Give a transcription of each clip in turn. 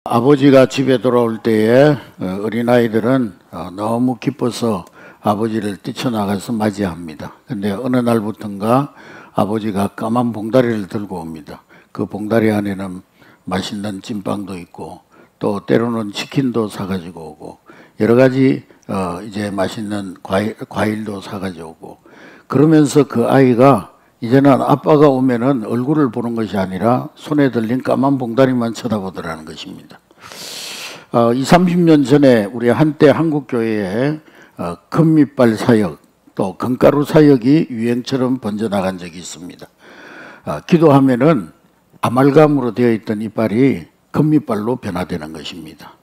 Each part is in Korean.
아버지가 집에 돌아올 때에 어린아이들은 너무 기뻐서 아버지를 뛰쳐나가서 맞이합니다. 근데 어느 날부턴가 아버지가 까만 봉다리를 들고 옵니다. 그 봉다리 안에는 맛있는 찐빵도 있고 또 때로는 치킨도 사가지고 오고 여러 가지 이제 맛있는 과일도 사가지고 오고 그러면서 그 아이가 이제는 아빠가 오면은 얼굴을 보는 것이 아니라 손에 들린 까만 봉다리만 쳐다보더라는 것입니다. 30년 전에 우리 한때 한국교회에 금이빨 사역 또 금가루 사역이 유행처럼 번져나간 적이 있습니다. 기도하면은 아말감으로 되어 있던 이빨이 금이빨로 변화되는 것입니다.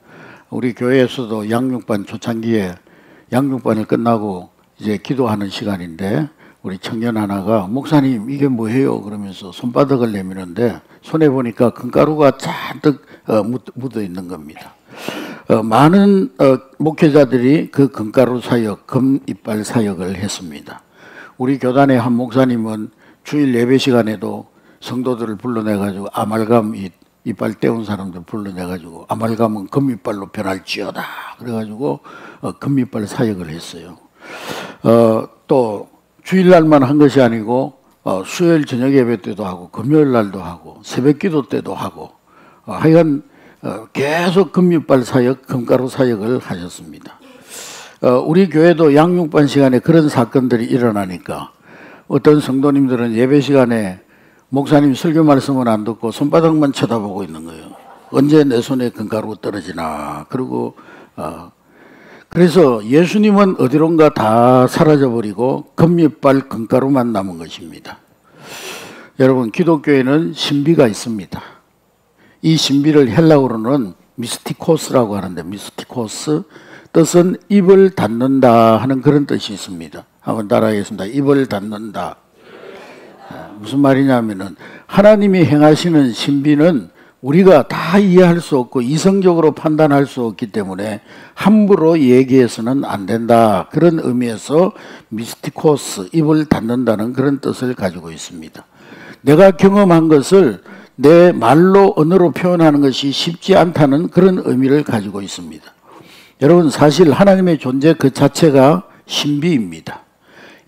우리 교회에서도 양육반 초창기에 양육반을 끝나고 이제 기도하는 시간인데 우리 청년 하나가 목사님 이게 뭐예요? 그러면서 손바닥을 내미는데 손에 보니까 금가루가 잔뜩 묻어 있는 겁니다. 많은 목회자들이 그 금가루 사역, 금이빨 사역을 했습니다. 우리 교단의 한 목사님은 주일 예배 시간에도 성도들을 불러내가지고 아말감 이빨 떼운 사람들 불러내가지고 아말감은 금이빨로 변할지어다. 그래가지고 금이빨 사역을 했어요. 또 주일날만 한 것이 아니고 수요일 저녁 예배 때도 하고 금요일 날도 하고 새벽 기도 때도 하고 하여간 계속 금이빨 사역, 금가루 사역을 하셨습니다. 우리 교회도 양육반 시간에 그런 사건들이 일어나니까 어떤 성도님들은 예배 시간에 목사님 설교 말씀은 안 듣고 손바닥만 쳐다보고 있는 거예요. 언제 내 손에 금가루가 떨어지나. 그리고 그래서 예수님은 어디론가 다 사라져버리고 금이빨 금가루만 남은 것입니다. 여러분, 기독교에는 신비가 있습니다. 이 신비를 헬라어로는 미스티코스라고 하는데, 미스티코스 뜻은 입을 닫는다 하는 그런 뜻이 있습니다. 한번 따라하겠습니다. 입을 닫는다. 무슨 말이냐면은 하나님이 행하시는 신비는 우리가 다 이해할 수 없고 이성적으로 판단할 수 없기 때문에 함부로 얘기해서는 안 된다. 그런 의미에서 미스티코스, 입을 닫는다는 그런 뜻을 가지고 있습니다. 내가 경험한 것을 내 말로 언어로 표현하는 것이 쉽지 않다는 그런 의미를 가지고 있습니다. 여러분, 사실 하나님의 존재 그 자체가 신비입니다.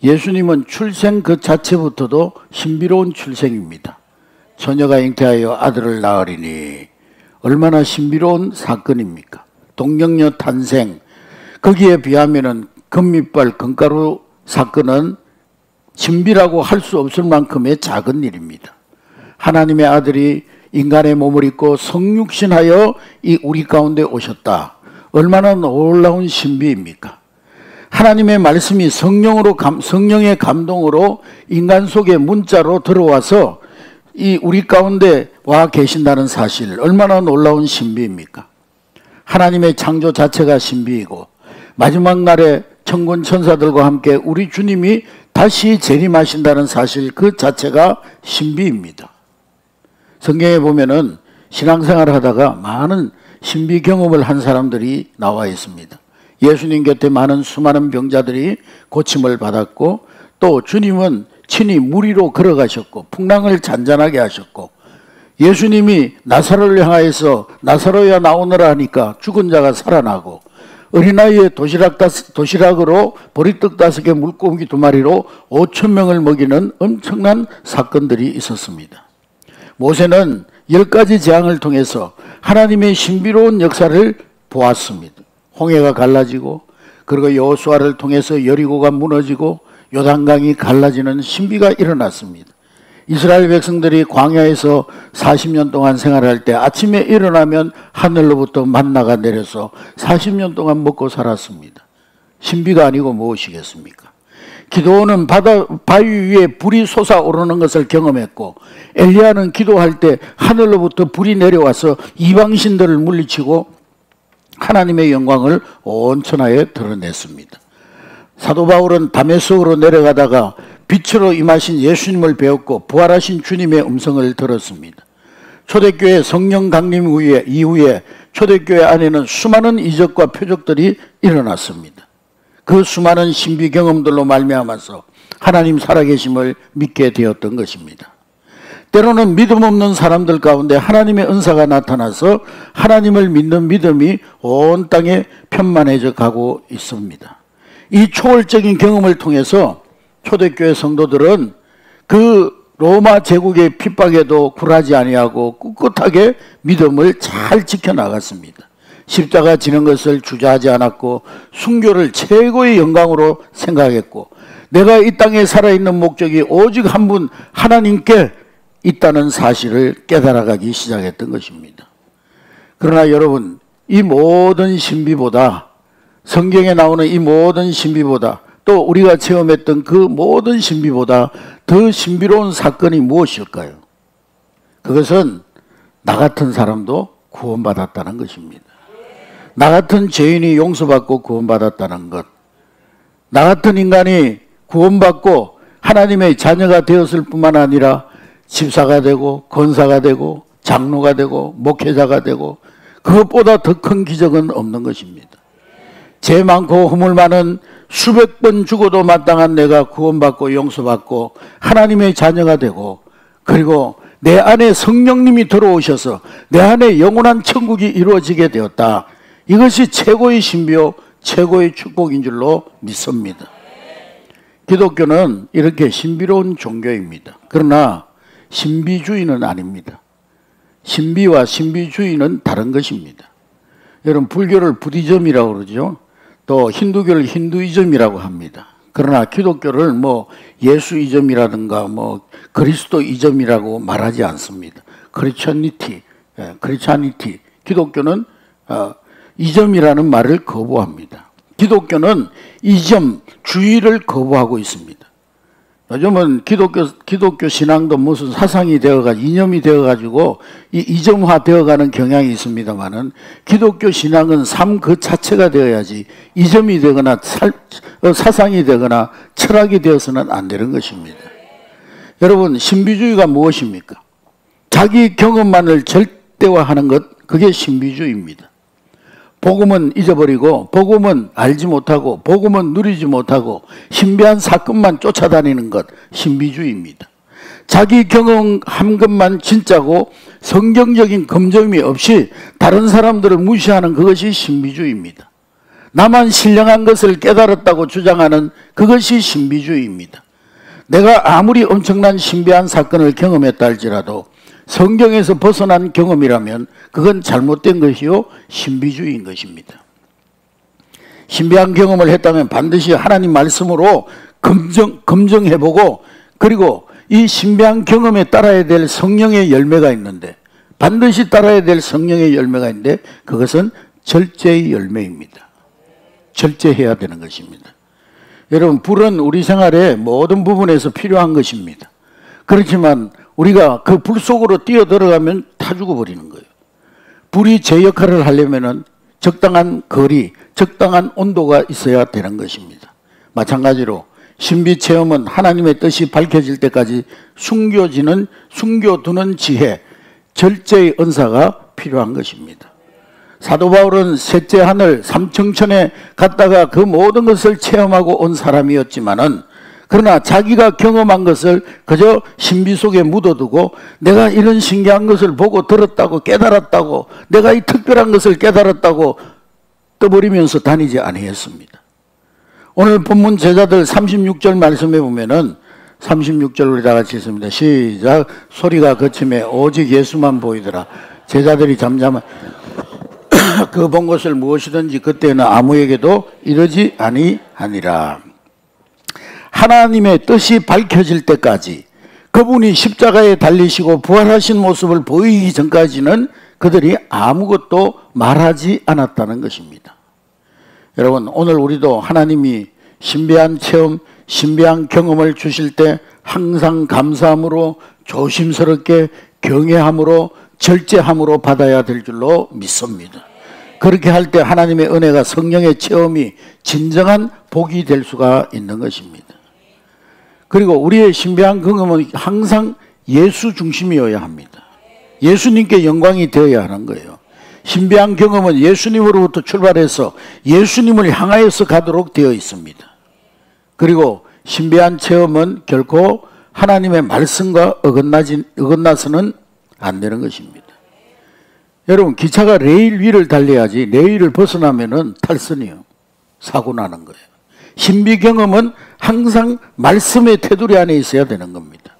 예수님은 출생 그 자체부터도 신비로운 출생입니다. 처녀가 잉태하여 아들을 낳으리니 얼마나 신비로운 사건입니까? 동정녀 탄생, 거기에 비하면은 금이빨 금가루 사건은 신비라고 할 수 없을 만큼의 작은 일입니다. 하나님의 아들이 인간의 몸을 입고 성육신하여 우리 가운데 오셨다. 얼마나 놀라운 신비입니까? 하나님의 말씀이 성령의 감동으로 인간 속에 문자로 들어와서 우리 가운데 와 계신다는 사실, 얼마나 놀라운 신비입니까? 하나님의 창조 자체가 신비이고 마지막 날에 천군 천사들과 함께 우리 주님이 다시 재림하신다는 사실 그 자체가 신비입니다. 성경에 보면은 신앙생활을 하다가 많은 신비 경험을 한 사람들이 나와 있습니다. 예수님 곁에 수많은 병자들이 고침을 받았고 또 주님은 친히 물 위로 걸어가셨고 풍랑을 잔잔하게 하셨고 예수님이 나사로를 향하여서 나사로야 나오너라 하니까 죽은 자가 살아나고 어린아이의 도시락으로 보리떡 5개 물고기 2마리로 5,000명을 먹이는 엄청난 사건들이 있었습니다. 모세는 10가지 재앙을 통해서 하나님의 신비로운 역사를 보았습니다. 홍해가 갈라지고 그리고 여호수아를 통해서 여리고가 무너지고 요단강이 갈라지는 신비가 일어났습니다. 이스라엘 백성들이 광야에서 40년 동안 생활할 때 아침에 일어나면 하늘로부터 만나가 내려서 40년 동안 먹고 살았습니다. 신비가 아니고 무엇이겠습니까? 기도원은 바위 위에 불이 솟아오르는 것을 경험했고 엘리야는 기도할 때 하늘로부터 불이 내려와서 이방신들을 물리치고 하나님의 영광을 온 천하에 드러냈습니다. 사도 바울은 다메섹으로 내려가다가 빛으로 임하신 예수님을 배웠고 부활하신 주님의 음성을 들었습니다. 초대교회 성령 강림 이후에 초대교회 안에는 수많은 이적과 표적들이 일어났습니다. 그 수많은 신비 경험들로 말미암아서 하나님 살아계심을 믿게 되었던 것입니다. 때로는 믿음 없는 사람들 가운데 하나님의 은사가 나타나서 하나님을 믿는 믿음이 온 땅에 편만해져 가고 있습니다. 이 초월적인 경험을 통해서 초대교회 성도들은 그 로마 제국의 핍박에도 굴하지 아니하고 꿋꿋하게 믿음을 잘 지켜나갔습니다. 십자가 지는 것을 주저하지 않았고 순교를 최고의 영광으로 생각했고 내가 이 땅에 살아있는 목적이 오직 한 분 하나님께 있다는 사실을 깨달아가기 시작했던 것입니다. 그러나 여러분, 이 모든 신비보다, 성경에 나오는 이 모든 신비보다, 또 우리가 체험했던 그 모든 신비보다 더 신비로운 사건이 무엇일까요? 그것은 나 같은 사람도 구원받았다는 것입니다. 나 같은 죄인이 용서받고 구원받았다는 것, 나 같은 인간이 구원받고 하나님의 자녀가 되었을 뿐만 아니라 집사가 되고 권사가 되고 장로가 되고 목회자가 되고 그것보다 더 큰 기적은 없는 것입니다. 죄 많고 허물 많은 수백 번 죽어도 마땅한 내가 구원받고 용서받고 하나님의 자녀가 되고 그리고 내 안에 성령님이 들어오셔서 내 안에 영원한 천국이 이루어지게 되었다. 이것이 최고의 신비요 최고의 축복인 줄로 믿습니다. 기독교는 이렇게 신비로운 종교입니다. 그러나 신비주의는 아닙니다. 신비와 신비주의는 다른 것입니다. 여러분, 불교를 부디즘이라고 그러죠. 또 힌두교를 힌두이즘이라고 합니다. 그러나 기독교를 뭐 예수이즘이라든가 뭐 그리스도이즘이라고 말하지 않습니다. 크리스찬니티, 기독교는 이즘이라는 말을 거부합니다. 기독교는 이점주의를 거부하고 있습니다. 요즘은 기독교 신앙도 무슨 사상이 되어가지고 이념이 되어가지고 이점화 되어가는 경향이 있습니다만은 기독교 신앙은 삶 그 자체가 되어야지 이점이 되거나 사상이 되거나 철학이 되어서는 안 되는 것입니다. 여러분, 신비주의가 무엇입니까? 자기 경험만을 절대화하는 것, 그게 신비주의입니다. 복음은 잊어버리고 복음은 알지 못하고 복음은 누리지 못하고 신비한 사건만 쫓아다니는 것, 신비주의입니다. 자기 경험한 것만 진짜고 성경적인 검증이 없이 다른 사람들을 무시하는 그것이 신비주의입니다. 나만 신령한 것을 깨달았다고 주장하는 그것이 신비주의입니다. 내가 아무리 엄청난 신비한 사건을 경험했다 할지라도 성경에서 벗어난 경험이라면 그건 잘못된 것이요 신비주의인 것입니다. 신비한 경험을 했다면 반드시 하나님 말씀으로 검증해보고 그리고 이 신비한 경험에 따라야 될 성령의 열매가 있는데 반드시 따라야 될 성령의 열매가 있는데 그것은 절제의 열매입니다. 절제해야 되는 것입니다. 여러분, 불은 우리 생활의 모든 부분에서 필요한 것입니다. 그렇지만 우리가 그 불 속으로 뛰어들어가면 타 죽어버리는 거예요. 불이 제 역할을 하려면 적당한 거리, 적당한 온도가 있어야 되는 것입니다. 마찬가지로 신비체험은 하나님의 뜻이 밝혀질 때까지 숨겨두는 지혜, 절제의 은사가 필요한 것입니다. 사도 바울은 셋째 하늘 삼청천에 갔다가 그 모든 것을 체험하고 온 사람이었지만은 그러나 자기가 경험한 것을 그저 신비 속에 묻어두고 내가 이런 신기한 것을 보고 들었다고 깨달았다고 내가 이 특별한 것을 깨달았다고 떠버리면서 다니지 아니했습니다. 오늘 본문 제자들 36절 말씀에 보면은 36절 우리 다 같이 있습니다. 시작. 소리가 거침에 오직 예수만 보이더라. 제자들이 잠잠한 그 본 것을 무엇이든지 그때는 아무에게도 이르지 아니하니라. 하나님의 뜻이 밝혀질 때까지 그분이 십자가에 달리시고 부활하신 모습을 보이기 전까지는 그들이 아무것도 말하지 않았다는 것입니다. 여러분, 오늘 우리도 하나님이 신비한 체험, 신비한 경험을 주실 때 항상 감사함으로 조심스럽게 경외함으로 절제함으로 받아야 될 줄로 믿습니다. 그렇게 할 때 하나님의 은혜가 성령의 체험이 진정한 복이 될 수가 있는 것입니다. 그리고 우리의 신비한 경험은 항상 예수 중심이어야 합니다. 예수님께 영광이 되어야 하는 거예요. 신비한 경험은 예수님으로부터 출발해서 예수님을 향하여서 가도록 되어 있습니다. 그리고 신비한 체험은 결코 하나님의 말씀과 어긋나서는 안 되는 것입니다. 여러분, 기차가 레일 위를 달려야지 레일을 벗어나면은 탈선이요. 사고 나는 거예요. 신비 경험은 항상 말씀의 테두리 안에 있어야 되는 겁니다.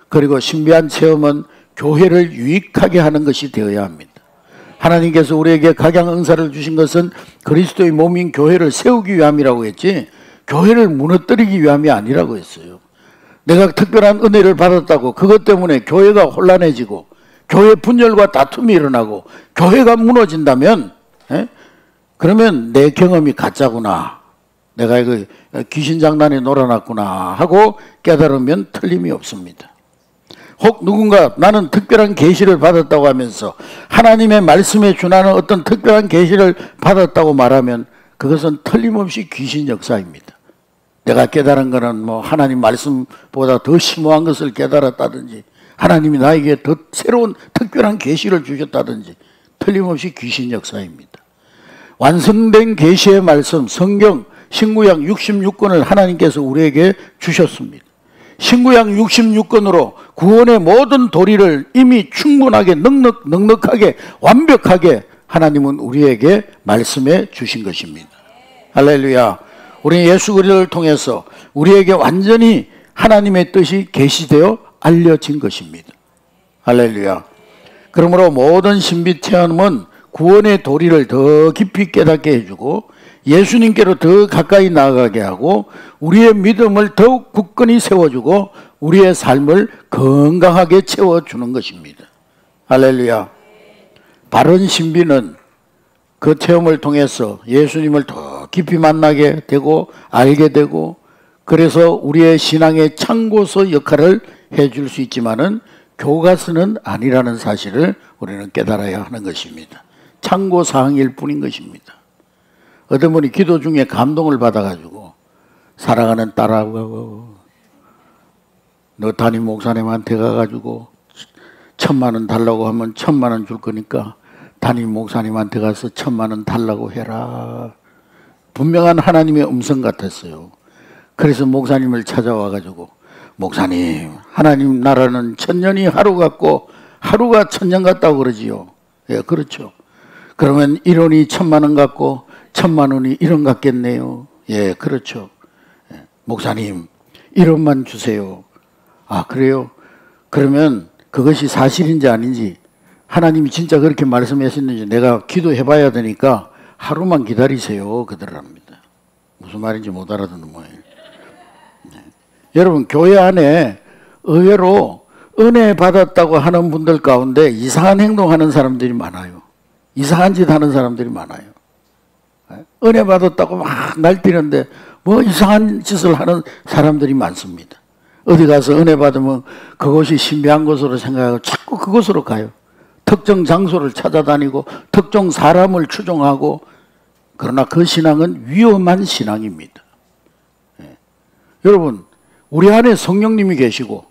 그리고 신비한 체험은 교회를 유익하게 하는 것이 되어야 합니다. 하나님께서 우리에게 각양 은사를 주신 것은 그리스도의 몸인 교회를 세우기 위함이라고 했지 교회를 무너뜨리기 위함이 아니라고 했어요. 내가 특별한 은혜를 받았다고 그것 때문에 교회가 혼란해지고 교회 분열과 다툼이 일어나고 교회가 무너진다면 그러면 내 경험이 가짜구나. 내가 이거 귀신 장난에 놀아놨구나 하고 깨달으면 틀림이 없습니다. 혹 누군가 나는 특별한 계시를 받았다고 하면서 하나님의 말씀에 준하는 어떤 특별한 계시를 받았다고 말하면 그것은 틀림없이 귀신 역사입니다. 내가 깨달은 것은 뭐 하나님 말씀보다 더 심오한 것을 깨달았다든지 하나님이 나에게 더 새로운 특별한 계시를 주셨다든지 틀림없이 귀신 역사입니다. 완성된 계시의 말씀 성경 신구약 66권을 하나님께서 우리에게 주셨습니다. 신구약 66권으로 구원의 모든 도리를 이미 충분하게 넉넉하게 완벽하게 하나님은 우리에게 말씀해 주신 것입니다. 할렐루야. 우리 예수 그리스도를 통해서 우리에게 완전히 하나님의 뜻이 계시되어 알려진 것입니다. 할렐루야. 그러므로 모든 신비 체험은 구원의 도리를 더 깊이 깨닫게 해주고 예수님께로 더 가까이 나아가게 하고 우리의 믿음을 더욱 굳건히 세워주고 우리의 삶을 건강하게 채워주는 것입니다. 할렐루야. 바른 신비는 그 체험을 통해서 예수님을 더 깊이 만나게 되고 알게 되고 그래서 우리의 신앙의 참고서 역할을 해줄 수 있지만은 교과서는 아니라는 사실을 우리는 깨달아야 하는 것입니다. 참고사항일 뿐인 것입니다. 어떤 분이 기도 중에 감동을 받아가지고 사랑하는 딸하고 너 담임 목사님한테 가가지고 1,000,000원 달라고 하면 1,000,000원 줄 거니까 담임 목사님한테 가서 1,000,000원 달라고 해라. 분명한 하나님의 음성 같았어요. 그래서 목사님을 찾아와가지고 목사님 하나님 나라는 1,000년이 하루 같고 하루가 1,000년 같다고 그러지요. 예, 그렇죠. 그러면 1원이 1,000,000원 같고 1,000,000원이 1원 같겠네요. 예, 그렇죠. 예, 목사님 1원만 주세요. 아, 그래요? 그러면 그것이 사실인지 아닌지 하나님이 진짜 그렇게 말씀하셨는지 내가 기도해 봐야 되니까 하루만 기다리세요. 그러랍니다. 무슨 말인지 못 알아듣는 모양이에요. 네. 여러분, 교회 안에 의외로 은혜 받았다고 하는 분들 가운데 이상한 행동하는 사람들이 많아요. 이상한 짓 하는 사람들이 많아요. 은혜 받았다고 막 날뛰는데 뭐 이상한 짓을 하는 사람들이 많습니다. 어디 가서 은혜 받으면 그것이 신비한 것으로 생각하고 자꾸 그것으로 가요. 특정 장소를 찾아다니고 특정 사람을 추종하고 그러나 그 신앙은 위험한 신앙입니다. 예. 여러분, 우리 안에 성령님이 계시고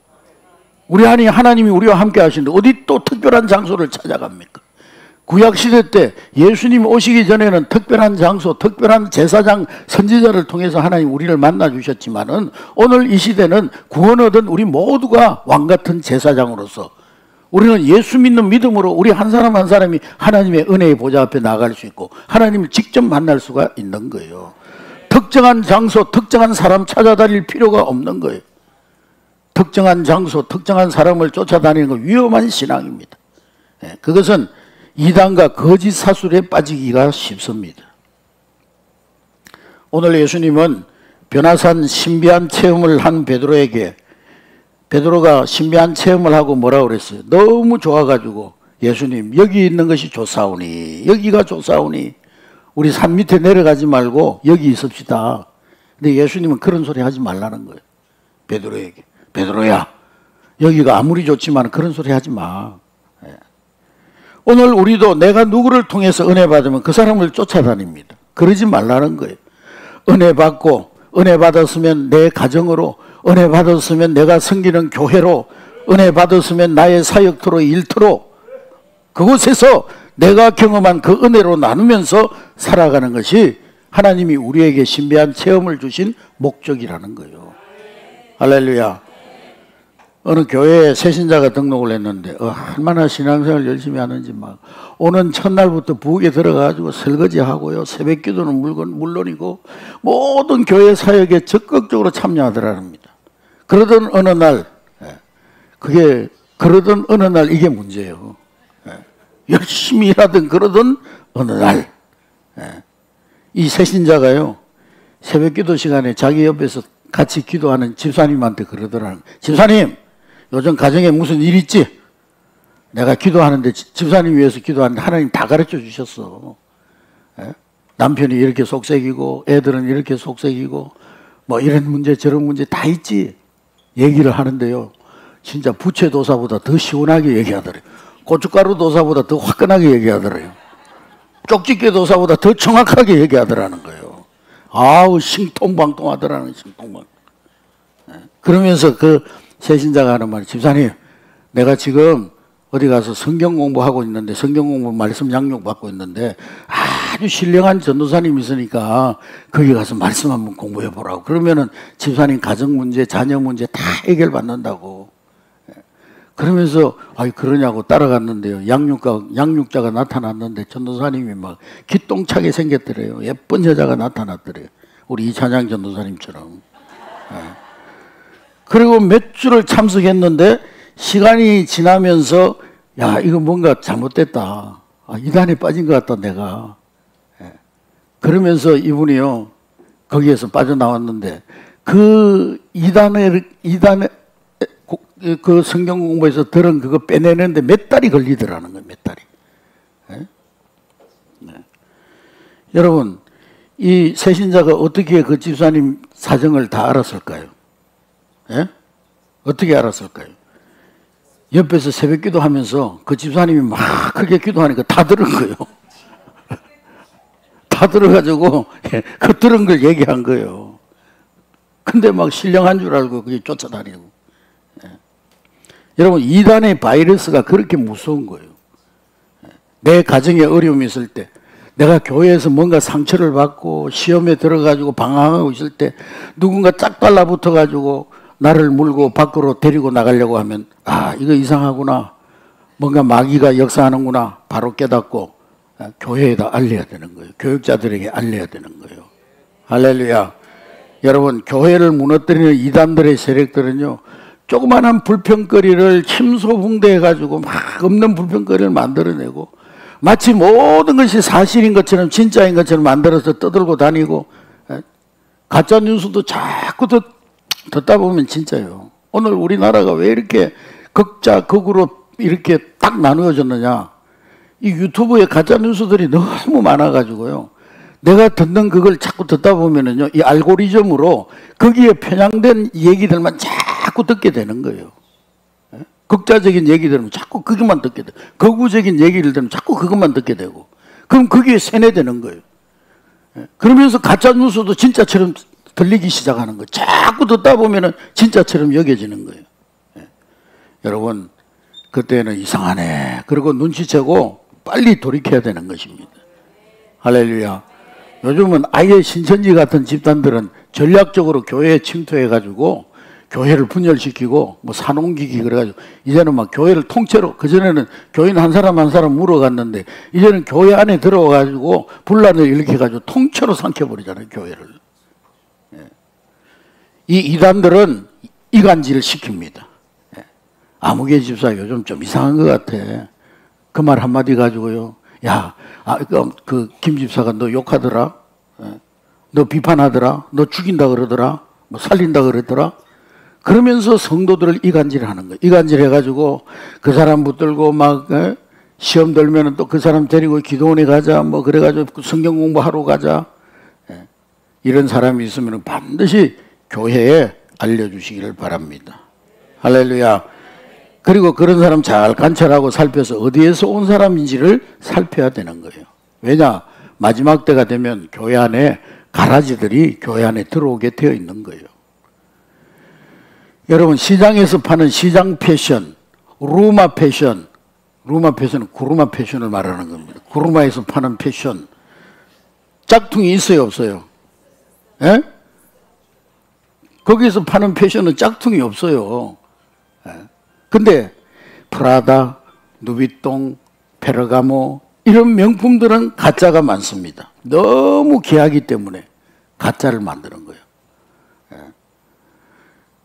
우리 안에 하나님이 우리와 함께 하시는데 어디 또 특별한 장소를 찾아갑니까? 구약시대 때 예수님 오시기 전에는 특별한 장소, 특별한 제사장, 선지자를 통해서 하나님 우리를 만나주셨지만은 오늘 이 시대는 구원 얻은 우리 모두가 왕같은 제사장으로서 우리는 예수 믿는 믿음으로 우리 한 사람 한 사람이 하나님의 은혜의 보좌 앞에 나갈 수 있고 하나님을 직접 만날 수가 있는 거예요. 특정한 장소, 특정한 사람 찾아다닐 필요가 없는 거예요. 특정한 장소, 특정한 사람을 쫓아다니는 건 위험한 신앙입니다. 그것은 이단과 거짓 사술에 빠지기가 쉽습니다. 오늘 예수님은 변화산 신비한 체험을 한 베드로에게 베드로가 신비한 체험을 하고 뭐라고 그랬어요? 너무 좋아가지고 예수님 여기 있는 것이 좋사오니 여기가 좋사오니 우리 산 밑에 내려가지 말고 여기 있읍시다. 근데 예수님은 그런 소리 하지 말라는 거예요. 베드로에게. 베드로야 여기가 아무리 좋지만 그런 소리 하지 마. 오늘 우리도 내가 누구를 통해서 은혜 받으면 그 사람을 쫓아다닙니다. 그러지 말라는 거예요. 은혜 받고 은혜 받았으면 내 가정으로 은혜 받았으면 내가 섬기는 교회로 은혜 받았으면 나의 사역터로 일터로 그곳에서 내가 경험한 그 은혜로 나누면서 살아가는 것이 하나님이 우리에게 신비한 체험을 주신 목적이라는 거예요. 할렐루야. 어느 교회에 새신자가 등록을 했는데 얼마나 신앙생활 열심히 하는지 막 오는 첫날부터 부엌에 들어가가지고 설거지하고요, 새벽기도는 물론이고 모든 교회 사역에 적극적으로 참여하더랍니다. 그러던 어느 날 이게 문제예요. 열심히 일하던 그러던 어느 날 이 새신자가요, 새벽기도 시간에 자기 옆에서 같이 기도하는 집사님한테 그러더라는 거예요. 집사님, 요즘 가정에 무슨 일 있지? 내가 기도하는데, 집사님 위해서 기도하는데 하나님 다 가르쳐 주셨어. 남편이 이렇게 속색이고 애들은 이렇게 속색이고 뭐 이런 문제 저런 문제 다 있지. 얘기를 하는데요, 진짜 부채도사보다 더 시원하게 얘기하더래요. 고춧가루 도사보다 더 화끈하게 얘기하더래요. 쪽집게 도사보다 더 정확하게 얘기하더라는 거예요. 아우, 신통방통하더라는, 신통방. 그러면서 그 새신자가 하는 말이, 집사님, 내가 지금 어디 가서 성경 공부하고 있는데, 성경 공부 말씀 양육 받고 있는데 아주 신령한 전도사님 있으니까 거기 가서 말씀 한번 공부해 보라고. 그러면은 집사님 가정 문제, 자녀 문제 다 해결받는다고. 그러면서 그러냐고 따라갔는데요, 양육자가 나타났는데 전도사님이 막 기똥차게 생겼더래요. 예쁜 여자가 나타났더래요. 우리 이찬양 전도사님처럼. 그리고 몇 주를 참석했는데 시간이 지나면서 야, 이거 뭔가 잘못됐다. 이단에 빠진 것 같다, 내가. 그러면서 이분이요, 거기에서 빠져나왔는데 그 이단에 그 성경 공부에서 들은 그거 빼내는데 몇 달이 걸리더라는 거예요, 몇 달이. 여러분, 이 새신자가 어떻게 그 집사님 사정을 다 알았을까요? 어떻게 알았을까요? 옆에서 새벽 기도하면서 그 집사님이 막 크게 기도하니까 다 들은 거예요. 다 들어가지고 그 들은 걸 얘기한 거예요. 근데 막 신령한 줄 알고 그게 쫓아다니고. 여러분, 이단의 바이러스가 그렇게 무서운 거예요. 내 가정에 어려움이 있을 때, 내가 교회에서 뭔가 상처를 받고 시험에 들어가지고 방황하고 있을 때 누군가 짝 달라붙어가지고 나를 물고 밖으로 데리고 나가려고 하면 이거 이상하구나, 뭔가 마귀가 역사하는구나 바로 깨닫고 교회에다 알려야 되는 거예요. 교육자들에게 알려야 되는 거예요. 할렐루야. 여러분, 교회를 무너뜨리는 이단들의 세력들은요, 조그마한 불평거리를 침소붕대해가지고 막 없는 불평거리를 만들어내고 마치 모든 것이 사실인 것처럼 진짜인 것처럼 만들어서 떠들고 다니고, 가짜 뉴스도 자꾸 듣다 보면 진짜요. 오늘 우리나라가 왜 이렇게 극자 극으로 이렇게 딱 나누어졌느냐. 이 유튜브에 가짜 뉴스들이 너무 많아가지고요, 내가 듣는 그걸 자꾸 듣다 보면은요, 이 알고리즘으로 거기에 편향된 얘기들만 자꾸 듣게 되는 거예요. 극자적인 얘기들은 자꾸 그것만 듣게 되고, 거구적인 얘기를 들으면 자꾸 그것만 듣게 되고, 그럼 거기에 세뇌되는 거예요. 그러면서 가짜 뉴스도 진짜처럼 들리기 시작하는 거예요. 자꾸 듣다 보면은 진짜처럼 여겨지는 거예요. 여러분, 그때는 이상하네, 그리고 눈치채고 빨리 돌이켜야 되는 것입니다. 할렐루야. 요즘은 아예 신천지 같은 집단들은 전략적으로 교회에 침투해가지고 교회를 분열시키고 뭐 산홍기기 그래가지고 이제는 막 교회를 통째로, 그전에는 교인 한 사람 한 사람 물어갔는데 이제는 교회 안에 들어가가지고 분란을 일으켜가지고 통째로 삼켜버리잖아요, 교회를. 이 이단들은 이간질을 시킵니다. 아무개 집사 요즘 좀 이상한 것 같아. 그 말 한마디 가지고요, 야, 그 김 집사가 너 욕하더라, 너 비판하더라, 너 죽인다 그러더라, 뭐 살린다 그러더라. 그러면서 성도들을 이간질하는 거예요. 이간질해가지고 그 사람 붙들고 막 시험 들면은 또 그 사람 데리고 기도원에 가자, 뭐 그래가지고 성경 공부하러 가자. 이런 사람이 있으면 반드시 교회에 알려주시기를 바랍니다. 할렐루야. 그리고 그런 사람 잘 관찰하고 살펴서 어디에서 온 사람인지를 살펴야 되는 거예요. 왜냐? 마지막 때가 되면 교회 안에 가라지들이 교회 안에 들어오게 되어 있는 거예요. 여러분, 시장에서 파는 시장 패션, 루마 패션은 구루마 패션을 말하는 겁니다. 구루마에서 파는 패션, 짝퉁이 있어요, 없어요? 거기서 파는 패션은 짝퉁이 없어요. 근데 프라다, 누비똥, 페르가모 이런 명품들은 가짜가 많습니다. 너무 귀하기 때문에 가짜를 만드는 거예요.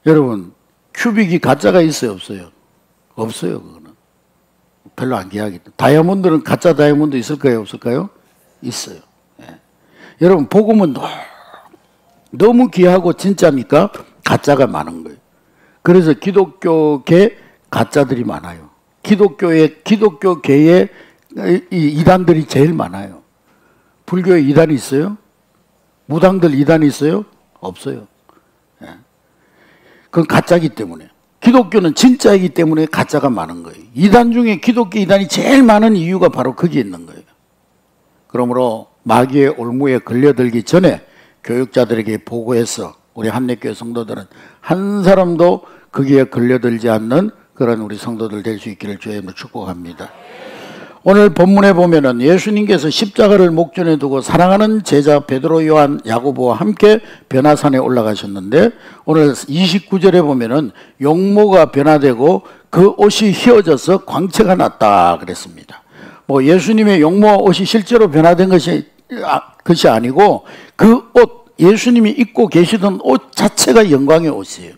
여러분, 큐빅이 가짜가 있어요, 없어요? 없어요, 그거는. 별로 안 귀하기 때문에. 다이아몬드는 가짜 다이아몬드 있을까요, 없을까요? 있어요. 여러분, 복음은 너무 귀하고 진짜니까 가짜가 많은 거예요. 그래서 기독교계 가짜들이 많아요. 기독교계에 이단들이 제일 많아요. 불교에 이단이 있어요? 무당들 이단이 있어요? 없어요. 그건 가짜이기 때문에. 기독교는 진짜이기 때문에 가짜가 많은 거예요. 이단 중에 기독교 이단이 제일 많은 이유가 바로 거기에 있는 거예요. 그러므로 마귀의 올무에 걸려들기 전에 교육자들에게 보고해서 우리 한례교회 성도들은 한 사람도 거기에 걸려들지 않는 그런 우리 성도들 될 수 있기를 주의 이름으로 축복합니다. 오늘 본문에 보면은 예수님께서 십자가를 목전에 두고 사랑하는 제자 베드로, 요한, 야고보와 함께 변화산에 올라가셨는데 오늘 29절에 보면은 용모가 변화되고 그 옷이 휘어져서 광채가 났다 그랬습니다. 뭐 예수님의 용모와 옷이 실제로 변화된 것이 아니고 그 옷, 예수님이 입고 계시던 옷 자체가 영광의 옷이에요.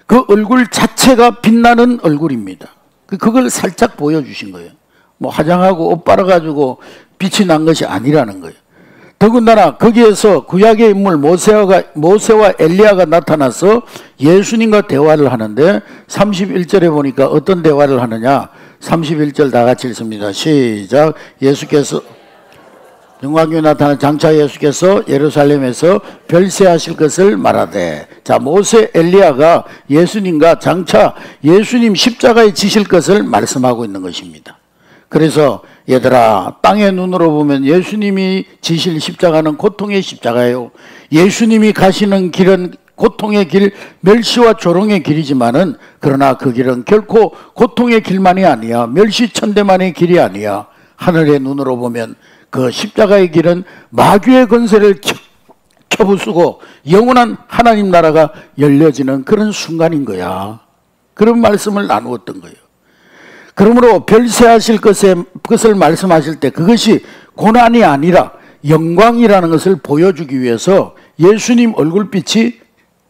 그 얼굴 자체가 빛나는 얼굴입니다. 그걸 살짝 보여주신 거예요. 뭐 화장하고 옷 빨아가지고 빛이 난 것이 아니라는 거예요. 더군다나 거기에서 구약의 인물 모세와 엘리야가 나타나서 예수님과 대화를 하는데 31절에 보니까 어떤 대화를 하느냐. 31절 다 같이 읽습니다. 시작. 예수께서 영광에 나타난 장차 예수께서 예루살렘에서 별세하실 것을 말하되. 자, 모세 엘리야가 예수님과 장차 예수님 십자가에 지실 것을 말씀하고 있는 것입니다. 그래서 얘들아, 땅의 눈으로 보면 예수님이 지실 십자가는 고통의 십자가예요. 예수님이 가시는 길은 고통의 길, 멸시와 조롱의 길이지만은 그러나 그 길은 결코 고통의 길만이 아니야. 멸시천대만의 길이 아니야. 하늘의 눈으로 보면 그 십자가의 길은 마귀의 권세를 켜부수고 영원한 하나님 나라가 열려지는 그런 순간인 거야. 그런 말씀을 나누었던 거예요. 그러므로 별세하실 것을 말씀하실 때 그것이 고난이 아니라 영광이라는 것을 보여주기 위해서 예수님 얼굴빛이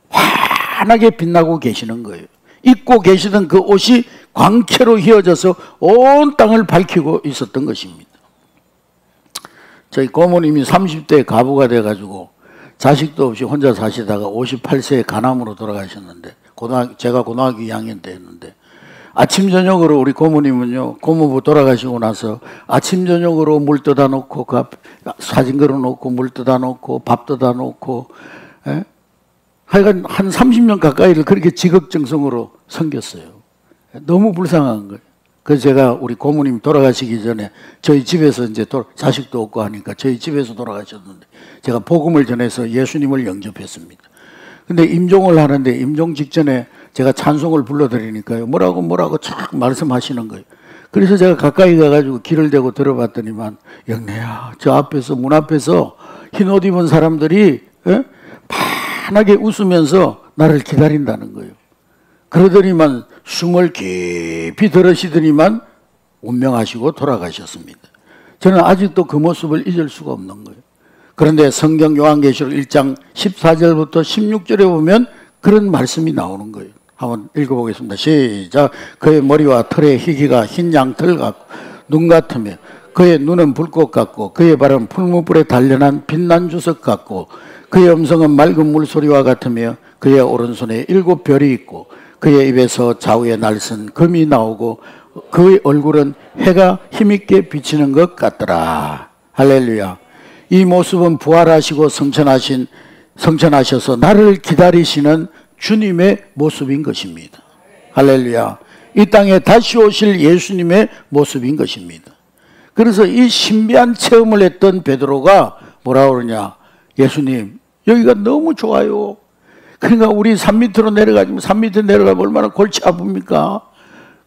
환하게 빛나고 계시는 거예요. 입고 계시던 그 옷이 광채로 휘어져서 온 땅을 밝히고 있었던 것입니다. 저희 고모님이 30대에 가부가 돼가지고 자식도 없이 혼자 사시다가 58세에 간암으로 돌아가셨는데 제가 고등학교 2학년 때였는데 아침 저녁으로 우리 고모님은요, 고모부 돌아가시고 나서 아침 저녁으로 물 떠다 놓고 사진 걸어 놓고 물 떠다 놓고 밥 떠다 놓고 하여간 한 30년 가까이를 그렇게 지극정성으로 섬겼어요. 너무 불쌍한 거예요. 그래서 제가 우리 고모님 돌아가시기 전에 저희 집에서 이제 자식도 없고 하니까 저희 집에서 돌아가셨는데 제가 복음을 전해서 예수님을 영접했습니다. 근데 임종을 하는데 임종 직전에 제가 찬송을 불러드리니까요. 뭐라고 쫙 말씀하시는 거예요. 그래서 제가 가까이 가가지고 귀를 대고 들어봤더니만 영래야, 저 앞에서 문 앞에서 흰 옷 입은 사람들이 환하게 웃으면서 나를 기다린다는 거예요. 그러더니만 숨을 깊이 들으시더니만 운명하시고 돌아가셨습니다. 저는 아직도 그 모습을 잊을 수가 없는 거예요. 그런데 성경 요한계시록 1장 14절부터 16절에 보면 그런 말씀이 나오는 거예요. 한번 읽어보겠습니다. 시작. 그의 머리와 털의 희기가 흰 양털 같고 눈 같으며 그의 눈은 불꽃 같고 그의 발은 풀무불에 단련한 빛난 주석 같고 그의 음성은 맑은 물소리와 같으며 그의 오른손에 7별이 있고 그의 입에서 좌우에 날선 금이 나오고 그의 얼굴은 해가 힘있게 비치는 것 같더라. 할렐루야. 이 모습은 부활하시고 성천하셔서 나를 기다리시는 주님의 모습인 것입니다. 할렐루야. 이 땅에 다시 오실 예수님의 모습인 것입니다. 그래서 이 신비한 체험을 했던 베드로가 뭐라 그러냐. 예수님, 여기가 너무 좋아요. 그러니까 우리 산 밑으로 내려가지면 산 밑에 내려가면 얼마나 골치 아픕니까?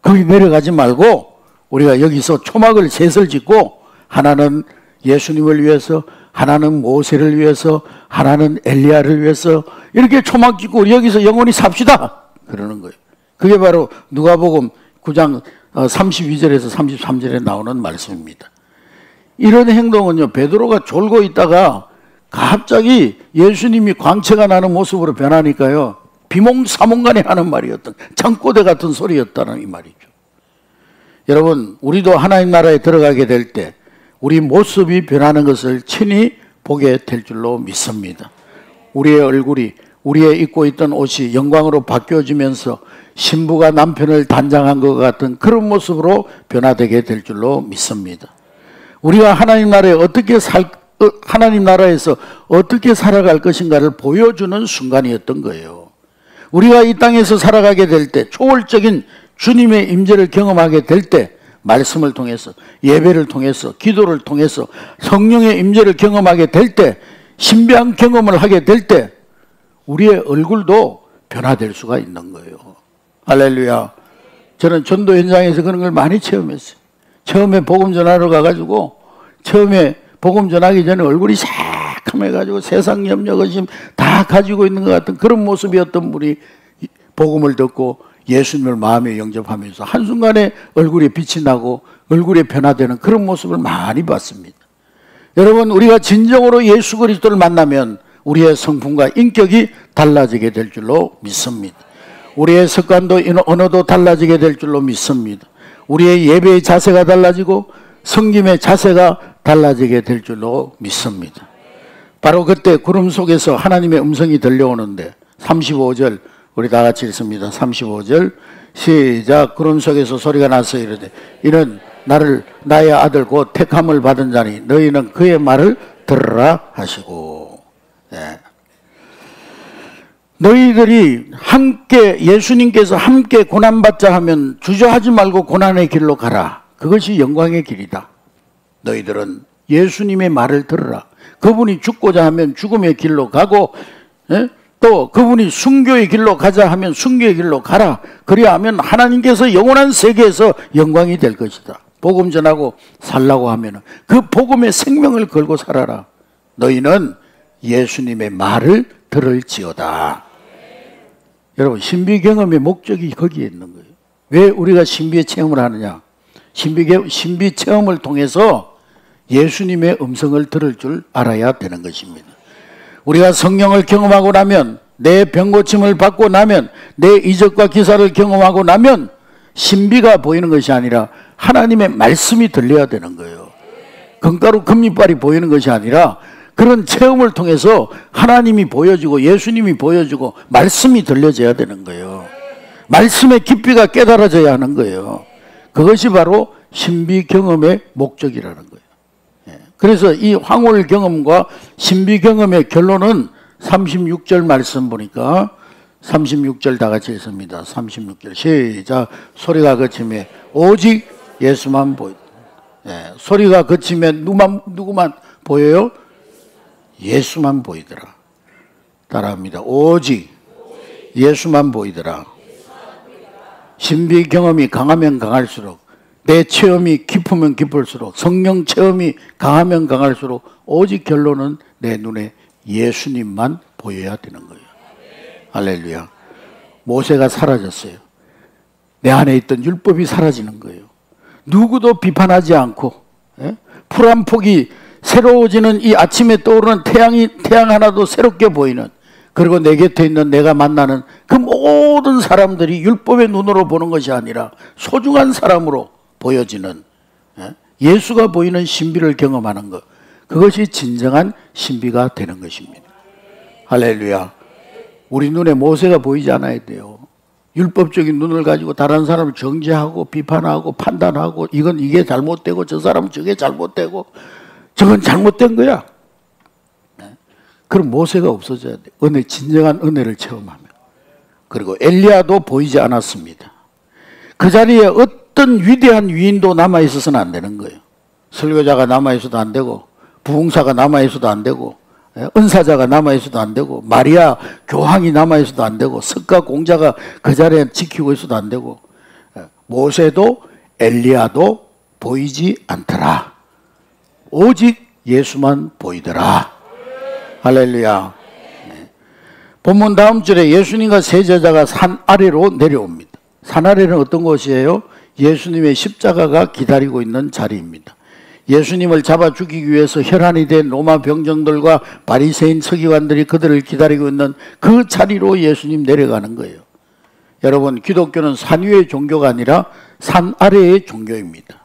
거기 내려가지 말고 우리가 여기서 초막을 셋을 짓고 하나는 예수님을 위해서, 하나는 모세를 위해서, 하나는 엘리야를 위해서 이렇게 초막 짓고 우리 여기서 영원히 삽시다. 그러는 거예요. 그게 바로 누가복음 9장 32절에서 33절에 나오는 말씀입니다. 이런 행동은요, 베드로가 졸고 있다가 갑자기 예수님이 광채가 나는 모습으로 변하니까요, 비몽사몽간에 하는 말이었던, 창고대 같은 소리였다는 이 말이죠. 여러분, 우리도 하나님 나라에 들어가게 될 때 우리 모습이 변하는 것을 친히 보게 될 줄로 믿습니다. 우리의 얼굴이, 우리의 입고 있던 옷이 영광으로 바뀌어지면서 신부가 남편을 단장한 것 같은 그런 모습으로 변화되게 될 줄로 믿습니다. 우리가 하나님 나라에서 어떻게 살아갈 것인가를 보여주는 순간이었던 거예요. 우리가 이 땅에서 살아가게 될 때, 초월적인 주님의 임재를 경험하게 될 때, 말씀을 통해서, 예배를 통해서, 기도를 통해서 성령의 임재를 경험하게 될 때, 신비한 경험을 하게 될 때 우리의 얼굴도 변화될 수가 있는 거예요. 할렐루야. 저는 전도 현장에서 그런 걸 많이 체험했어요. 처음에 복음 전하러 가가지고, 처음에 복음 전하기 전에 얼굴이 새카매가지고 세상 염려 의심 다 가지고 있는 것 같은 그런 모습이었던 분이 복음을 듣고 예수님을 마음에 영접하면서 한순간에 얼굴에 빛이 나고 얼굴에 변화되는 그런 모습을 많이 봤습니다. 여러분, 우리가 진정으로 예수 그리스도를 만나면 우리의 성품과 인격이 달라지게 될 줄로 믿습니다. 우리의 습관도 언어도 달라지게 될 줄로 믿습니다. 우리의 예배의 자세가 달라지고 섬김의 자세가 달라지게 될 줄로 믿습니다. 바로 그때 구름 속에서 하나님의 음성이 들려오는데 35절 우리 다 같이 읽습니다. 35절 시작. 구름 속에서 소리가 나서 이르되 이는 나의 아들 곧 택함을 받은 자니 너희는 그의 말을 들으라 하시고. 네. 너희들이 함께 예수님께서 함께 고난받자 하면 주저하지 말고 고난의 길로 가라. 그것이 영광의 길이다. 너희들은 예수님의 말을 들으라. 그분이 죽고자 하면 죽음의 길로 가고, 또 그분이 순교의 길로 가자 하면 순교의 길로 가라. 그리하면 하나님께서 영원한 세계에서 영광이 될 것이다. 복음 전하고 살라고 하면 그 복음의 생명을 걸고 살아라. 너희는 예수님의 말을 들을지어다. 여러분, 신비 경험의 목적이 거기에 있는 거예요. 왜 우리가 신비의 체험을 하느냐? 신비 체험을 통해서 예수님의 음성을 들을 줄 알아야 되는 것입니다. 우리가 성령을 경험하고 나면, 내 병고침을 받고 나면, 내 이적과 기사를 경험하고 나면 신비가 보이는 것이 아니라 하나님의 말씀이 들려야 되는 거예요. 금가루 금이빨이 보이는 것이 아니라 그런 체험을 통해서 하나님이 보여지고 예수님이 보여지고 말씀이 들려져야 되는 거예요. 말씀의 깊이가 깨달아져야 하는 거예요. 그것이 바로 신비 경험의 목적이라는 거예요. 그래서 이 황홀 경험과 신비 경험의 결론은 36절 말씀 보니까 36절 다 같이 읽습니다. 36절 시작. 소리가 그치면 오직 예수만 보이다. 소리가 그치면 누구만 보여요? 예수만 보이더라. 따라합니다. 오직 예수만 보이더라. 신비 경험이 강하면 강할수록, 내 체험이 깊으면 깊을수록, 성령 체험이 강하면 강할수록 오직 결론은 내 눈에 예수님만 보여야 되는 거예요. 할렐루야. 모세가 사라졌어요. 내 안에 있던 율법이 사라지는 거예요. 누구도 비판하지 않고, 풀 한 폭이 새로워지는 이 아침에 떠오르는 태양 하나도 새롭게 보이는, 그리고 내 곁에 있는 내가 만나는 그 모든 사람들이 율법의 눈으로 보는 것이 아니라 소중한 사람으로 보여지는, 예수가 보이는 신비를 경험하는 것, 그것이 진정한 신비가 되는 것입니다. 할렐루야. 우리 눈에 모세가 보이지 않아야 돼요. 율법적인 눈을 가지고 다른 사람을 정죄하고 비판하고 판단하고 이게 잘못되고 저 사람은 저게 잘못되고 저건 잘못된 거야. 그럼 모세가 없어져야 돼. 진정한 은혜를 체험하면. 그리고 엘리야도 보이지 않았습니다. 그 자리에 어떤 위대한 위인도 남아있어서는 안 되는 거예요. 설교자가 남아있어도 안 되고, 부흥사가 남아있어도 안 되고, 은사자가 남아있어도 안 되고, 마리아 교황이 남아있어도 안 되고, 석가 공자가 그 자리에 지키고 있어도 안 되고, 모세도 엘리야도 보이지 않더라. 오직 예수만 보이더라. 할렐루야. 본문 다음 줄에 예수님과 세 제자가 산 아래로 내려옵니다. 산 아래는 어떤 곳이에요? 예수님의 십자가가 기다리고 있는 자리입니다. 예수님을 잡아 죽이기 위해서 혈안이 된 로마 병정들과 바리새인 서기관들이 그들을 기다리고 있는 그 자리로 예수님 내려가는 거예요. 여러분, 기독교는 산 위의 종교가 아니라 산 아래의 종교입니다.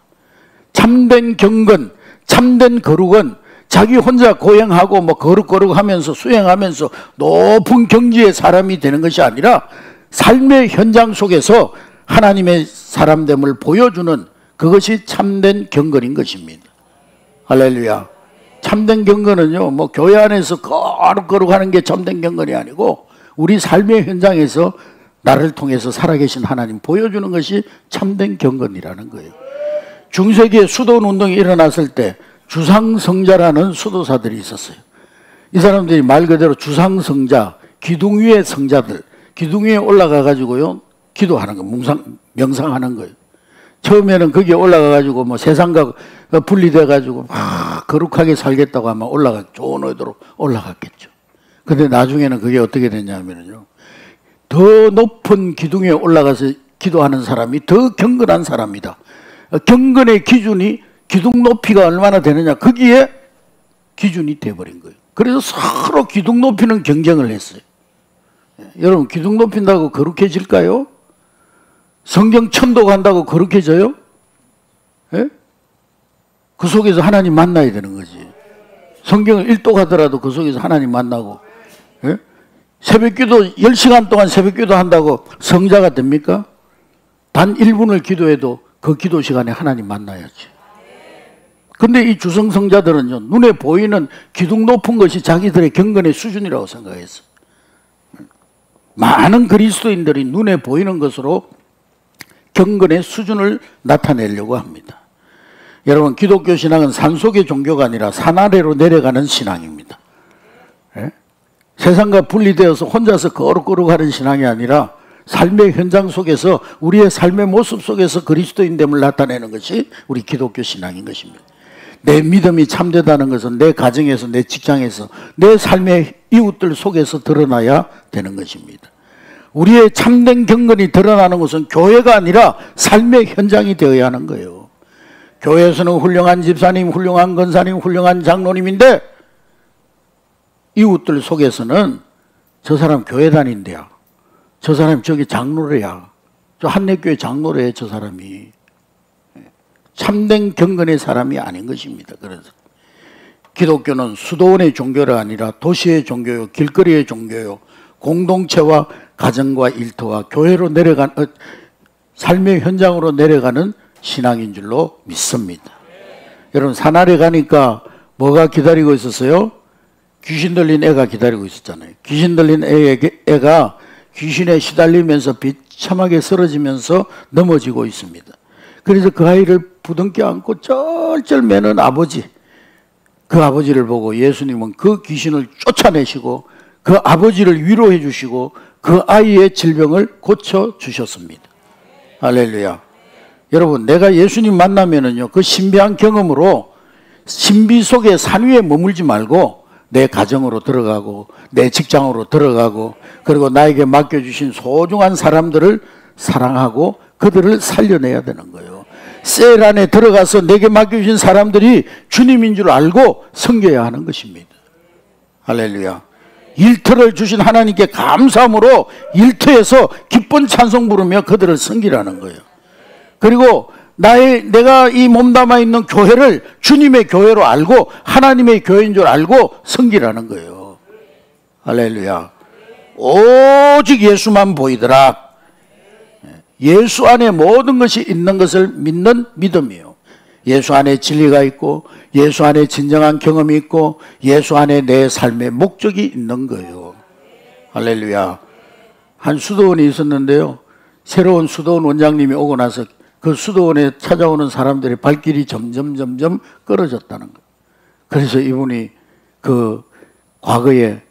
참된 경건, 참된 거룩은 자기 혼자 고행하고 뭐 거룩거룩 하면서 수행하면서 높은 경지의 사람이 되는 것이 아니라 삶의 현장 속에서 하나님의 사람됨을 보여주는 그것이 참된 경건인 것입니다. 할렐루야. 참된 경건은요, 뭐 교회 안에서 거룩거룩 하는 게 참된 경건이 아니고 우리 삶의 현장에서 나를 통해서 살아계신 하나님 보여주는 것이 참된 경건이라는 거예요. 중세기에 수도원 운동이 일어났을 때 주상성자라는 수도사들이 있었어요. 이 사람들이 말 그대로 주상성자, 기둥 위의 성자들, 기둥 위에 올라가 가지고요 기도하는 거, 명상하는 거예요. 처음에는 거기에 올라가 가지고 뭐 세상과 분리돼 가지고 막 거룩하게 살겠다고 하면 좋은 의도로 올라갔겠죠. 근데 나중에는 그게 어떻게 됐냐면요, 더 높은 기둥에 올라가서 기도하는 사람이 더 경건한 사람이다. 경건의 기준이 기둥 높이가 얼마나 되느냐, 거기에 기준이 돼버린 거예요. 그래서 서로 기둥 높이는 경쟁을 했어요. 여러분, 기둥 높인다고 거룩해질까요? 성경 천도간다고 거룩해져요? 예? 그 속에서 하나님 만나야 되는 거지. 성경을 1도 가더라도 그 속에서 하나님 만나고, 예? 새벽기도 10시간 동안 새벽기도 한다고 성자가 됩니까? 단 1분을 기도해도 그 기도 시간에 하나님 만나야지. 근데 이 주성성자들은요, 눈에 보이는 기둥 높은 것이 자기들의 경건의 수준이라고 생각했어. 많은 그리스도인들이 눈에 보이는 것으로 경건의 수준을 나타내려고 합니다. 여러분, 기독교 신앙은 산속의 종교가 아니라 산 아래로 내려가는 신앙입니다. 예? 세상과 분리되어서 혼자서 거룩거룩하는 신앙이 아니라 삶의 현장 속에서 우리의 삶의 모습 속에서 그리스도인됨을 나타내는 것이 우리 기독교 신앙인 것입니다. 내 믿음이 참되다는 것은 내 가정에서, 내 직장에서, 내 삶의 이웃들 속에서 드러나야 되는 것입니다. 우리의 참된 경건이 드러나는 것은 교회가 아니라 삶의 현장이 되어야 하는 거예요. 교회에서는 훌륭한 집사님, 훌륭한 권사님, 훌륭한 장로님인데 이웃들 속에서는 저 사람 교회 다닌대야, 저 사람 저기 장로래야, 저 한내교회 장로래, 저 사람이. 참된 경건의 사람이 아닌 것입니다. 그래서 기독교는 수도원의 종교가 아니라 도시의 종교요, 길거리의 종교요, 공동체와 가정과 일터와 교회로 내려간 삶의 현장으로 내려가는 신앙인 줄로 믿습니다. 여러분, 산 아래 가니까 뭐가 기다리고 있었어요? 귀신 들린 애가 기다리고 있었잖아요. 귀신 들린 애가 귀신에 시달리면서 비참하게 쓰러지면서 넘어지고 있습니다. 그래서 그 아이를 부둥켜 안고 쩔쩔 매는 아버지, 그 아버지를 보고 예수님은 그 귀신을 쫓아내시고 그 아버지를 위로해 주시고 그 아이의 질병을 고쳐 주셨습니다. 할렐루야. 여러분, 내가 예수님 만나면은요, 그 신비한 경험으로 신비 속에 산 위에 머물지 말고 내 가정으로 들어가고 내 직장으로 들어가고 그리고 나에게 맡겨주신 소중한 사람들을 사랑하고 그들을 살려내야 되는 거예요. 셀 안에 들어가서 내게 맡겨주신 사람들이 주님인 줄 알고 섬겨야 하는 것입니다. 할렐루야. 일터를 주신 하나님께 감사함으로 일터에서 기쁜 찬송 부르며 그들을 섬기라는 거예요. 그리고 내가 이 몸담아 있는 교회를 주님의 교회로 알고 하나님의 교회인 줄 알고 섬기라는 거예요. 할렐루야. 오직 예수만 보이더라. 예수 안에 모든 것이 있는 것을 믿는 믿음이에요. 예수 안에 진리가 있고 예수 안에 진정한 경험이 있고 예수 안에 내 삶의 목적이 있는 거예요. 할렐루야. 한 수도원이 있었는데요, 새로운 수도원 원장님이 오고 나서 그 수도원에 찾아오는 사람들의 발길이 점점 끊어졌다는 거예요. 그래서 이분이 그 과거에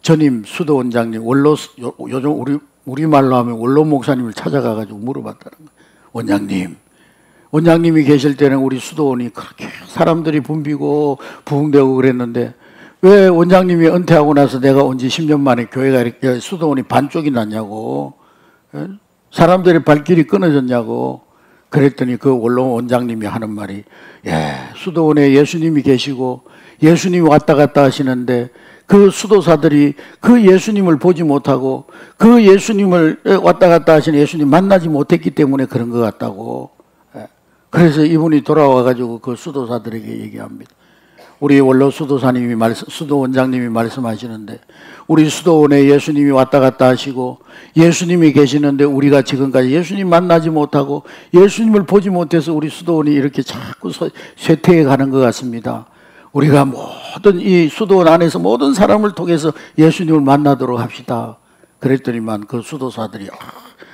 전임 수도원장님, 요즘 우리말로 하면 원로 목사님을 찾아가가지고 물어봤다는 거예요. 원장님이 계실 때는 우리 수도원이 그렇게 사람들이 붐비고 부흥되고 그랬는데 왜 원장님이 은퇴하고 나서 내가 온 지 10년 만에 교회가 이렇게 수도원이 반쪽이 났냐고. 사람들의 발길이 끊어졌냐고. 그랬더니 그 원로 원장님이 하는 말이, 수도원에 예수님이 계시고 예수님이 왔다 갔다 하시는데 그 수도사들이 그 예수님을 보지 못하고 그 예수님을 왔다 갔다 하시는 예수님 만나지 못했기 때문에 그런 것 같다고. 그래서 이분이 돌아와가지고 그 수도사들에게 얘기합니다. 우리 원로 수도 원장님이 말씀하시는데, 우리 수도원에 예수님이 왔다 갔다 하시고 예수님이 계시는데 우리가 지금까지 예수님 만나지 못하고 예수님을 보지 못해서 우리 수도원이 이렇게 자꾸 쇠퇴해 가는 것 같습니다. 우리가 모든 이 수도원 안에서 모든 사람을 통해서 예수님을 만나도록 합시다. 그랬더니만 그 수도사들이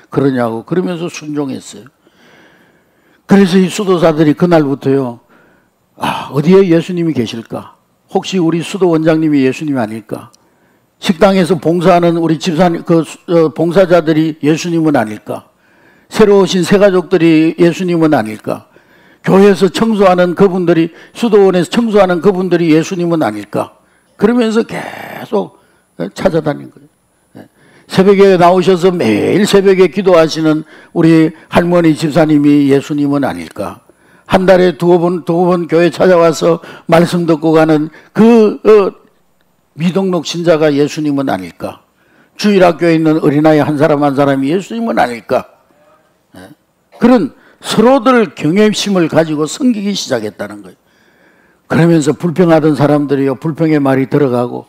그러냐고 그러면서 순종했어요. 그래서 이 수도사들이 그날부터요, 어디에 예수님이 계실까? 혹시 우리 수도 원장님이 예수님이 아닐까? 식당에서 봉사하는 우리 집사님, 봉사자들이 예수님은 아닐까? 새로 오신 새가족들이 예수님은 아닐까? 교회에서 청소하는 그분들이, 수도원에서 청소하는 그분들이 예수님은 아닐까? 그러면서 계속 찾아다닌 거예요. 새벽에 나오셔서 매일 새벽에 기도하시는 우리 할머니 집사님이 예수님은 아닐까? 한 달에 두어 번 교회 찾아와서 말씀 듣고 가는 미등록 신자가 예수님은 아닐까? 주일학교에 있는 어린아이 한 사람 한 사람이 예수님은 아닐까? 그런 서로들 경외심을 가지고 섬기기 시작했다는 거예요. 그러면서 불평하던 사람들이요, 불평의 말이 들어가고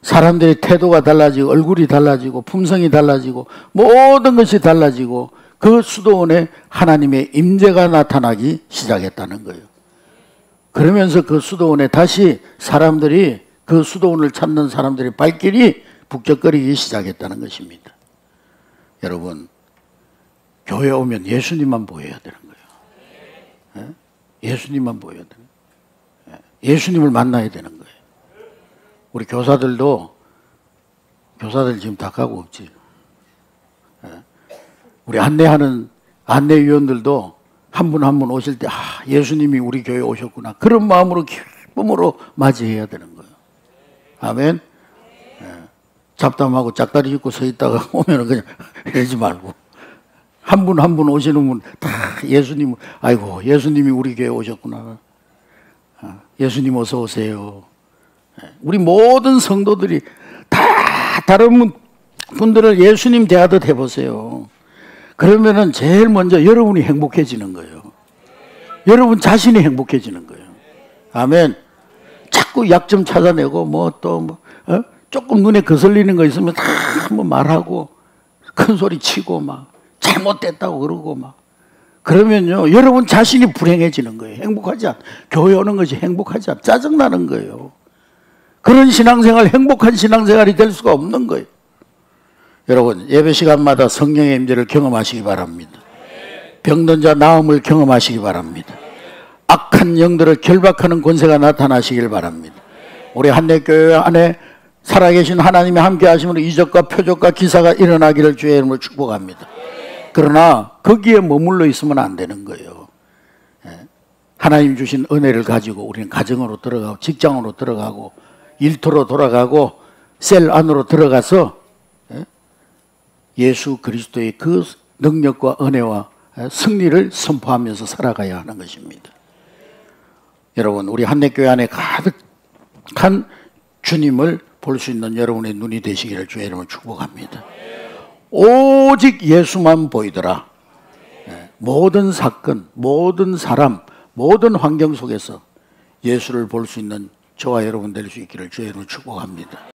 사람들의 태도가 달라지고 얼굴이 달라지고 품성이 달라지고 모든 것이 달라지고 그 수도원에 하나님의 임재가 나타나기 시작했다는 거예요. 그러면서 그 수도원에 다시 사람들이, 그 수도원을 찾는 사람들의 발길이 북적거리기 시작했다는 것입니다. 여러분, 교회 오면 예수님만 보여야 되는 거예요. 예수님만 보여야 되는 거예요. 예수님을 만나야 되는 거예요. 우리 교사들 지금 다 가고 없지. 우리 안내위원들도 한 분 한 분 오실 때, 예수님이 우리 교회에 오셨구나. 그런 마음으로, 기쁨으로 맞이해야 되는 거예요. 아멘. 잡담하고 짝다리 짚고 서 있다가 오면은 그냥 이러지 말고. 한 분 한 분 오시는 분 다 예수님, 아이고, 예수님이 우리 교회에 오셨구나. 예수님 어서 오세요. 우리 모든 성도들이 다 다른 분들을 예수님 대하듯 해보세요. 그러면은 제일 먼저 여러분이 행복해지는 거예요. 여러분 자신이 행복해지는 거예요. 아멘. 자꾸 약점 찾아내고 조금 눈에 거슬리는 거 있으면 다 한번 말하고 큰 소리 치고 막 잘못됐다고 그러고 막 그러면요, 여러분 자신이 불행해지는 거예요. 행복하지 않아. 교회 오는 것이 행복하지 않아. 짜증나는 거예요. 그런 신앙생활, 행복한 신앙생활이 될 수가 없는 거예요. 여러분, 예배 시간마다 성령의 임재를 경험하시기 바랍니다. 병든 자 나음을 경험하시기 바랍니다. 악한 영들을 결박하는 권세가 나타나시길 바랍니다. 우리 한내교회 안에 살아계신 하나님이 함께 하심으로 이적과 표적과 기사가 일어나기를 주의 이름으로 축복합니다. 그러나 거기에 머물러 있으면 안 되는 거예요. 하나님 주신 은혜를 가지고 우리는 가정으로 들어가고 직장으로 들어가고 일터로 돌아가고 셀 안으로 들어가서 예수 그리스도의 그 능력과 은혜와 승리를 선포하면서 살아가야 하는 것입니다. 여러분, 우리 한내교회 안에 가득한 주님을 볼 수 있는 여러분의 눈이 되시기를 주의 이름으로 축복합니다. 오직 예수만 보이더라. 모든 사건, 모든 사람, 모든 환경 속에서 예수를 볼 수 있는 저와 여러분 될 수 있기를 주의 이름으로 축복합니다.